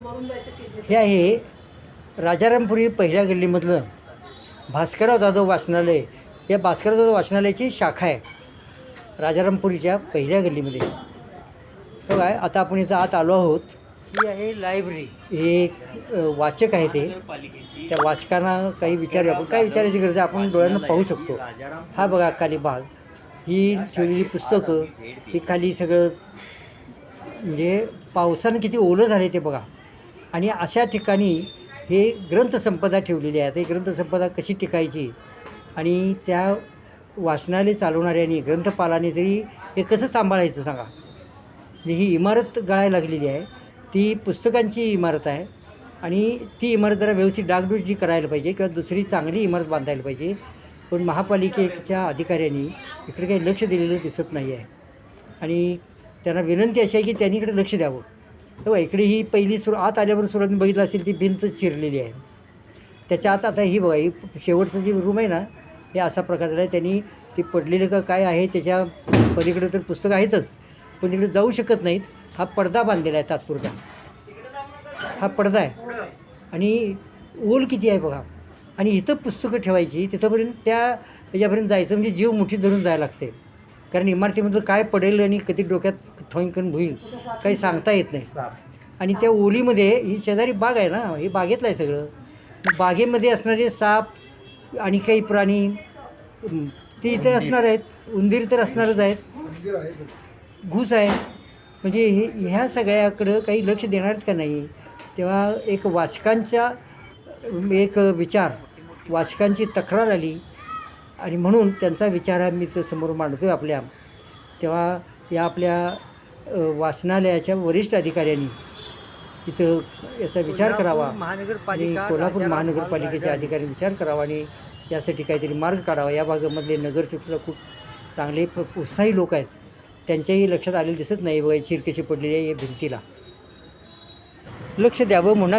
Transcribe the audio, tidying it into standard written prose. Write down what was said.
हे आहे राजारामपुरी पहिल्या गल्लीमधलं भास्करराव जाधव वाचनालय. या भास्करराव जाधव वाचनालयाची शाखा आहे राजारामपुरीच्या पहिल्या गल्लीमध्ये. बघा आता आपण इथं आत आलो आहोत. ही आहे लायब्ररी. एक वाचक आहे ते. त्या वाचकांना काही विचारूया आपण. काय विचारायची गरज आहे आपण डोळ्यांना पाहू शकतो. हा बघा खाली भाग, ही ठेवलेली पुस्तकं, ही खाली सगळं म्हणजे पावसानं किती ओलं झाले ते बघा. आणि अशा ठिकाणी हे ग्रंथसंपदा ठेवलेली आहे. ही ग्रंथसंपदा कशी टिकायची आणि त्या वाचनालय चालवणाऱ्यांनी ग्रंथपालाने तरी हे कसं सांभाळायचं सांगा. म्हणजे ही इमारत गळायला लागलेली आहे. ती पुस्तकांची इमारत आहे आणि ती इमारत जरा व्यवस्थित डागडुजी करायला पाहिजे किंवा दुसरी चांगली इमारत बांधायला पाहिजे. पण महापालिकेच्या अधिकाऱ्यांनी इकडे काही लक्ष दिलेलं दिसत नाही आहे. आणि त्यांना विनंती अशी आहे की त्यांनी इकडे लक्ष द्यावं. तेव्हा इकडे ही पहिली आत आल्यावर सुरुवात बघितलं असेल ती भिंत चिरलेली आहे. त्याच्या आत आता ही बघा, ही शेवटचं जे रूम आहे ना, हे असा प्रकारचं आहे. त्यांनी ते पडलेलं का काय आहे त्याच्या पलीकडे तर पुस्तकं आहेतच, पण तिकडे जाऊ शकत नाहीत. हा पडदा बांधलेला आहे तात्पुरता. हा पडदा आहे आणि ओल किती आहे बघा. आणि इथं पुस्तकं ठेवायची तिथंपर्यंत त्याच्यापर्यंत जायचं म्हणजे जीव मुठीत धरून जायला लागते. कारण इमारतीमधलं काय पडेल आणि कधी डोक्यात ठोंकन होईल काही सांगता येत नाही. आणि त्या ओलीमध्ये ही शेजारी बाग आहे ना, ही बागेतलं आहे सगळं. बागेमध्ये असणारे साप आणि काही प्राणी ते इथे असणार आहेत. उंदीर तर असणारच आहेत, घूस आहे. म्हणजे ह्या सगळ्याकडं काही लक्ष देणारच का नाही. तेव्हा एक वाचकांचा एक विचार, वाचकांची तक्रार आली आणि म्हणून त्यांचा विचार हा मी तर समोर मांडतो आहे आपल्या. तेव्हा या आपल्या वाचनालयाच्या वरिष्ठ अधिकाऱ्यांनी इथं याचा विचार करावा. आणि कोल्हापूर महानगरपालिकेच्या अधिकाऱ्यांनी विचार करावा आणि यासाठी काहीतरी मार्ग काढावा. या भागामधले नगरसेवकसुद्धा खूप चांगले उत्साही लोक आहेत. त्यांच्याही लक्षात आलेलं दिसत नाही. बघा चिर कशी पडलेली आहे या भिंतीला. लक्ष द्यावं म्हणून